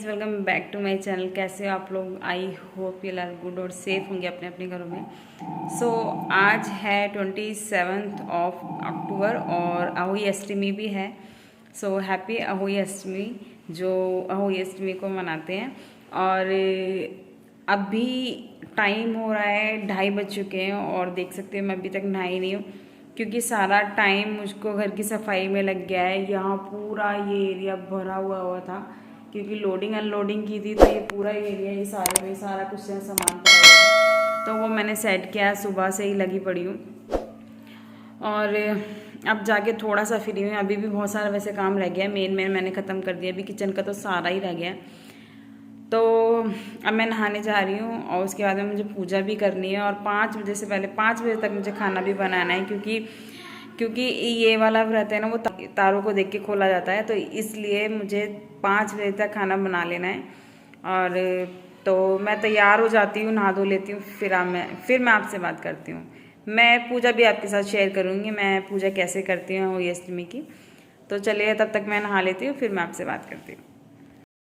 Friends, welcome back to my channel. कैसे हो आप लोग? I hope you are good और सेफ होंगे अपने अपने घरों में। आज है 27 अक्टूबर और अहोई अष्टमी भी है। हैप्पी अहोई अष्टमी, जो अहोई अष्टमी को मनाते हैं। और अभी टाइम हो रहा है 2:30 बज चुके हैं और देख सकते हो मैं अभी तक नहाई नहीं हूँ, क्योंकि सारा टाइम मुझको घर की सफाई में लग गया है। यहाँ पूरा ये एरिया भरा हुआ था, क्योंकि लोडिंग अनलोडिंग की थी, तो ये पूरा एरिया ये सारा कुछ सामान पड़ा हुआ था, तो वो मैंने सेट किया। सुबह से ही लगी पड़ी हूँ और अब जाके थोड़ा सा फ्री हूँ। अभी भी बहुत सारा वैसे काम रह गया है, मेन मैंने ख़त्म कर दिया। अभी किचन का तो सारा ही रह गया। तो अब मैं नहाने जा रही हूँ और उसके बाद में मुझे पूजा भी करनी है और 5 बजे से पहले 5 बजे तक मुझे खाना भी बनाना है, क्योंकि ये वाला व्रत है ना, वो तारों को देख के खोला जाता है, तो इसलिए मुझे 5 बजे तक खाना बना लेना है। और तो मैं तैयार हो जाती हूँ, नहा धो लेती हूँ, फिर मैं आपसे बात करती हूँ। मैं पूजा भी आपके साथ शेयर करूँगी, मैं पूजा कैसे करती हूँ होली अष्टमी की। तो चलिए, तब तक मैं नहा लेती हूँ, फिर मैं आपसे बात करती हूँ।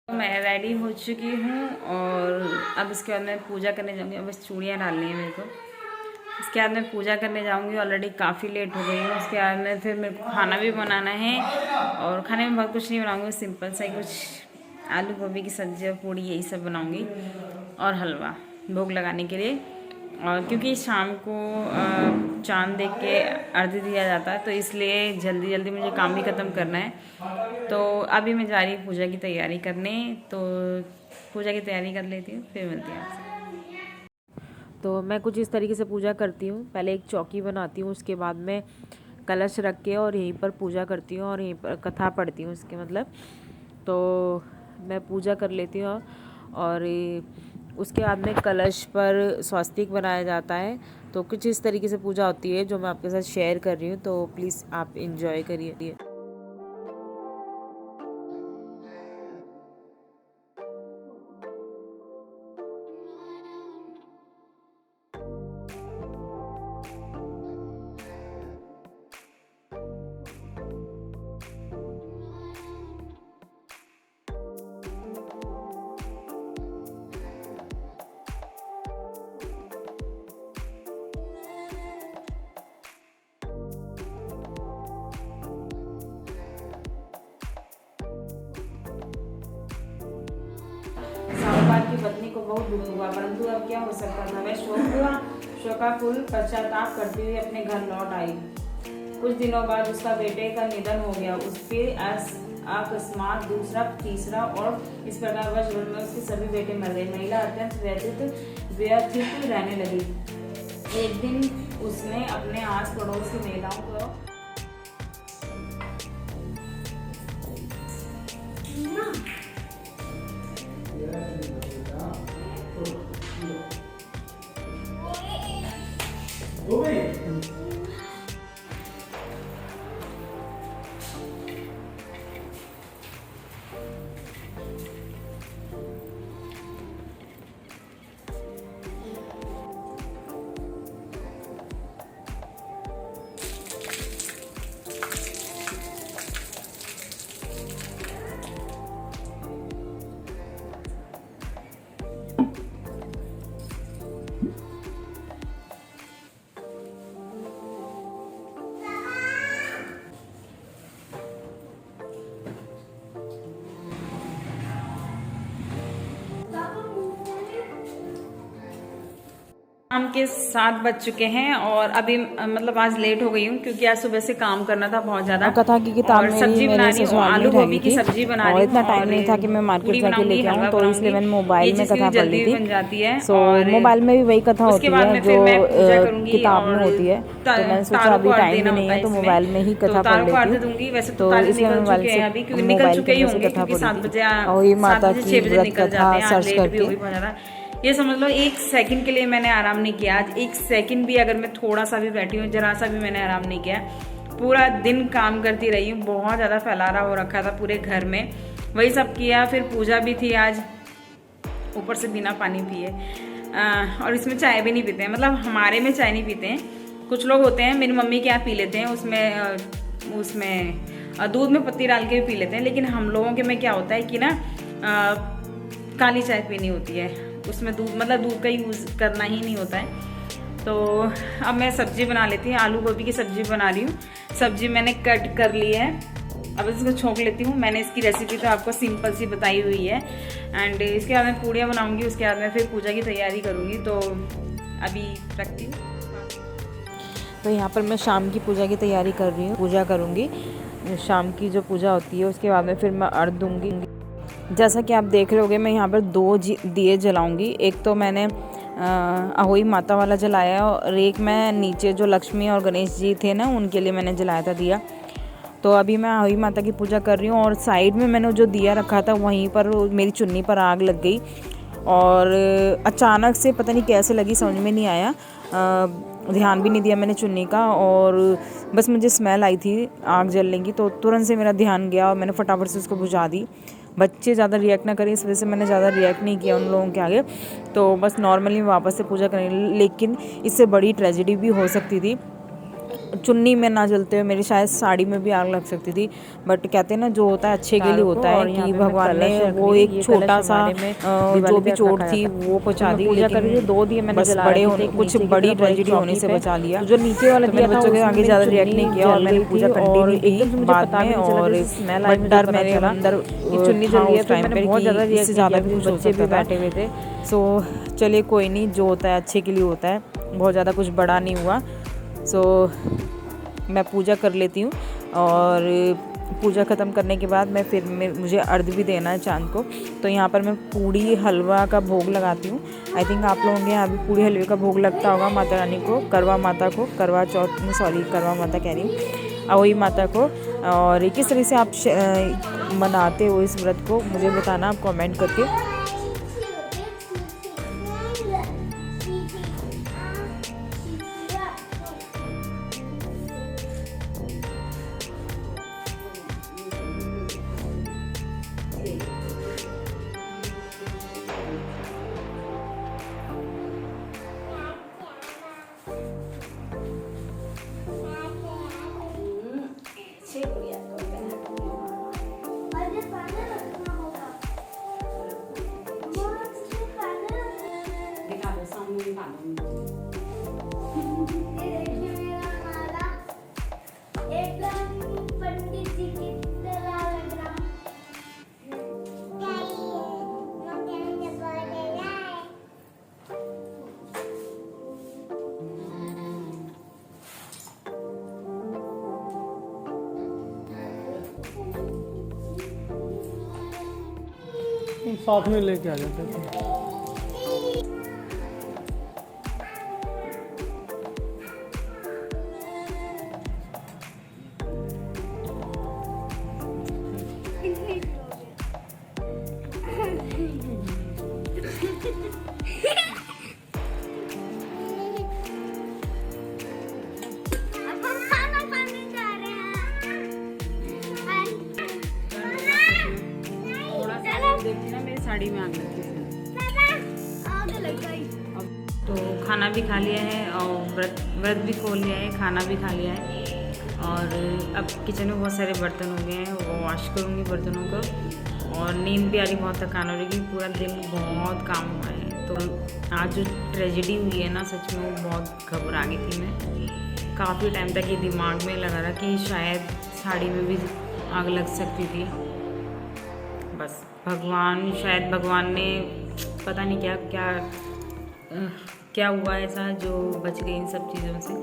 मैं रेडी हो चुकी हूँ और अब इसके बाद मैं पूजा करने जाऊँगी। अब बस चूड़ियाँ डालनी है मेरे को। इसके बाद मैं पूजा करने जाऊँगी। ऑलरेडी काफ़ी लेट हो गई हूँ। उसके बाद में फिर मेरे को खाना भी बनाना है और खाने में बहुत कुछ नहीं बनाऊँगी, सिंपल सा ही कुछ आलू गोभी की सब्ज़ी और पूड़ी यही सब बनाऊँगी और हलवा भोग लगाने के लिए। और क्योंकि शाम को चांद देख के अर्घ्य दिया जाता है, तो इसलिए जल्दी जल्दी मुझे काम भी ख़त्म करना है। तो अभी मैं जा रही हूँ पूजा की तैयारी करने, तो पूजा की तैयारी कर लेती हूँ, फिर मिलती हूँ आपसे। तो मैं कुछ इस तरीके से पूजा करती हूँ। पहले एक चौकी बनाती हूँ, उसके बाद में कलश रख के और यहीं पर पूजा करती हूँ और यहीं पर कथा पढ़ती हूँ इसके मतलब। तो मैं पूजा कर लेती हूँ और उसके बाद में कलश पर स्वास्तिक बनाया जाता है। तो कुछ इस तरीके से पूजा होती है जो मैं आपके साथ शेयर कर रही हूँ, तो प्लीज़ आप इंजॉय करिए। साहूकार की पत्नी को बहुत दुख हुआ, परंतु अब क्या हो सकता था। वह शोकाकुल पश्चाताप करती हुई अपने घर लौट आई। कुछ दिनों बाद उसका बेटे का निधन हो गया। उसके अकस्मात दूसरा, तीसरा और इस प्रकार वर्ष भर में उसके सभी बेटे मर गए। महिला अत्यंत व्यथित रहने लगी। एक दिन उसने अपने आस पड़ोस की महिलाओं को शाम के 7 बज चुके हैं और अभी मतलब आज लेट हो गई हूँ, क्योंकि आज सुबह से काम करना था बहुत ज्यादा। कथा की किताब सब्जी बना रही हूँ, आलू गोभी की सब्जी बना रही हूँ, इतना टाइम नहीं था कि मैं मार्केट जाके लेके आऊँ, तो इसलिए मैंने मोबाइल में कथा पढ़ ली थी। बन जाती है। सो मोबाइल में भी वही कथा होती है जो किताब में होती है, तो मैंने सोचा अभी टाइम भी नहीं है तो मोबाइल में ही कथा पढ़ लेती हूँ। वैसे तो इसलिए मैं मोबाइल से कथा पढ़ी और ये माता की व्रत कथा सर्च करके। ये समझ लो 1 सेकंड के लिए मैंने आराम नहीं किया। आज 1 सेकंड भी अगर मैं थोड़ा सा भी बैठी हूँ, जरा सा भी मैंने आराम नहीं किया। पूरा दिन काम करती रही हूँ, बहुत ज़्यादा फैलारा हो रखा था पूरे घर में, वही सब किया। फिर पूजा भी थी आज, ऊपर से बिना पानी पिए। और इसमें चाय भी नहीं पीते हैं, मतलब हमारे में चाय नहीं पीते हैं। कुछ लोग होते हैं, मेरी मम्मी के यहाँ पी लेते हैं, उसमें दूध में पत्ती डाल के भी पी लेते हैं। लेकिन हम लोगों के में क्या होता है कि ना काली चाय पीनी होती है, उसमें दूध मतलब दूध का यूज़ करना ही नहीं होता है। तो अब मैं सब्ज़ी बना लेती हूँ, आलू गोभी की सब्ज़ी बना रही हूँ। सब्ज़ी मैंने कट कर ली है, अब इसको छोंक लेती हूँ। मैंने इसकी रेसिपी तो आपको सिंपल सी बताई हुई है। एंड इसके बाद मैं पूड़ियाँ बनाऊँगी, उसके बाद मैं फिर पूजा की तैयारी करूँगी। तो अभी रखती हूँ। तो यहाँ पर मैं शाम की पूजा की तैयारी कर रही हूँ, पूजा करूँगी। शाम की जो पूजा होती है उसके बाद में फिर मैं अर्घ दूँगी। जैसा कि आप देख रहे होगे, मैं यहाँ पर 2 दिए जलाऊँगी। एक तो मैंने अहोई माता वाला जलाया और एक मैं नीचे जो लक्ष्मी और गणेश जी थे ना, उनके लिए मैंने जलाया था दिया। तो अभी मैं अहोई माता की पूजा कर रही हूँ और साइड में मैंने जो दिया रखा था वहीं पर मेरी चुन्नी पर आग लग गई और अचानक से पता नहीं कैसे लगी, समझ में नहीं आया। ध्यान भी नहीं दिया मैंने चुन्नी का और बस मुझे स्मेल आई थी आग जलने की, तो तुरंत से मेरा ध्यान गया और मैंने फटाफट से उसको बुझा दी। बच्चे ज़्यादा रिएक्ट ना करें, इस वजह से मैंने ज़्यादा रिएक्ट नहीं किया उन लोगों के आगे। तो बस नॉर्मली वापस से पूजा करें, लेकिन इससे बड़ी ट्रेजेडी भी हो सकती थी। चुन्नी में ना जलते हुए मेरी शायद साड़ी में भी आग लग सकती थी। बट कहते हैं ना, जो होता है अच्छे के लिए होता है कि भगवान ने वो एक छोटा सा जो भी चोट थी वो पहुंचा दी, लेकिन 2 दिए मैंने बस बड़े कुछ बड़ी ट्रेजेडी होने से बचा लिया। जो नीचे वाला दिया था बच्चों के आगे ज़्यादा रिएक्ट नहीं किया और मैंने पूजा कंटिन्यू की बाद में। और डर मेरे अंदर चुन्नी जल गई, मैंने बहुत ज़्यादा रिएक्ट ज़्यादा भी बच्चे भी बैठे हुए थे। सो चलिए कोई नहीं, जो होता है अच्छे के लिए होता है, बहुत ज़्यादा कुछ बड़ा नहीं हुआ। सो मैं पूजा कर लेती हूँ और पूजा ख़त्म करने के बाद मैं फिर मुझे अर्घ भी देना है चांद को। तो यहाँ पर मैं पूड़ी हलवा का भोग लगाती हूँ। आई थिंक आप लोगों के यहाँ भी पूड़ी हलवे का भोग लगता होगा माता रानी को, करवा माता को, करवा चौथ में, सॉरी करवा माता कह रही हूँ, अहोई माता को। और किस तरह से आप मनाते हो इस व्रत को मुझे बताना आप कमेंट करके। साथ में लेके आ जाते थे। देखती ना मेरी साड़ी में आग लगी थी। तो खाना भी खा लिया है और व्रत भी खोल लिया है, खाना भी खा लिया है और अब किचन में बहुत सारे बर्तन हो गए हैं, वो वॉश करूँगी बर्तनों को। और नींद भी आ रही, बहुत थकान हो रही है, पूरा दिन बहुत काम हुआ है। तो आज जो ट्रेजेडी हुई है ना, सच में वो बहुत घबरा गई थी मैं। काफ़ी टाइम तक ये दिमाग में लगा रहा कि शायद साड़ी में भी आग लग सकती थी। बस शायद भगवान ने पता नहीं क्या हुआ ऐसा जो बच गई इन सब चीज़ों से।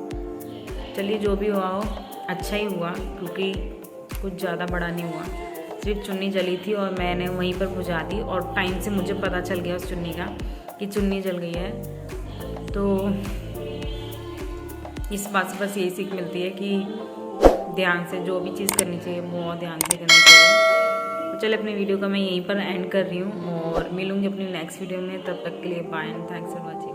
चलिए जो भी हुआ हो अच्छा ही हुआ, क्योंकि कुछ ज़्यादा बड़ा नहीं हुआ, सिर्फ चुन्नी जली थी और मैंने वहीं पर बुझा दी और टाइम से मुझे पता चल गया उस चुन्नी का कि चुन्नी जल गई है। तो इस बात से बस यही सीख मिलती है कि ध्यान से जो भी चीज़ करनी चाहिए बहुत ध्यान से करनी चाहिए। तो चलिए अपनी वीडियो का मैं यहीं पर एंड कर रही हूँ और मिलूँगी अपनी नेक्स्ट वीडियो में। तब तक के लिए bye and thanks for watching.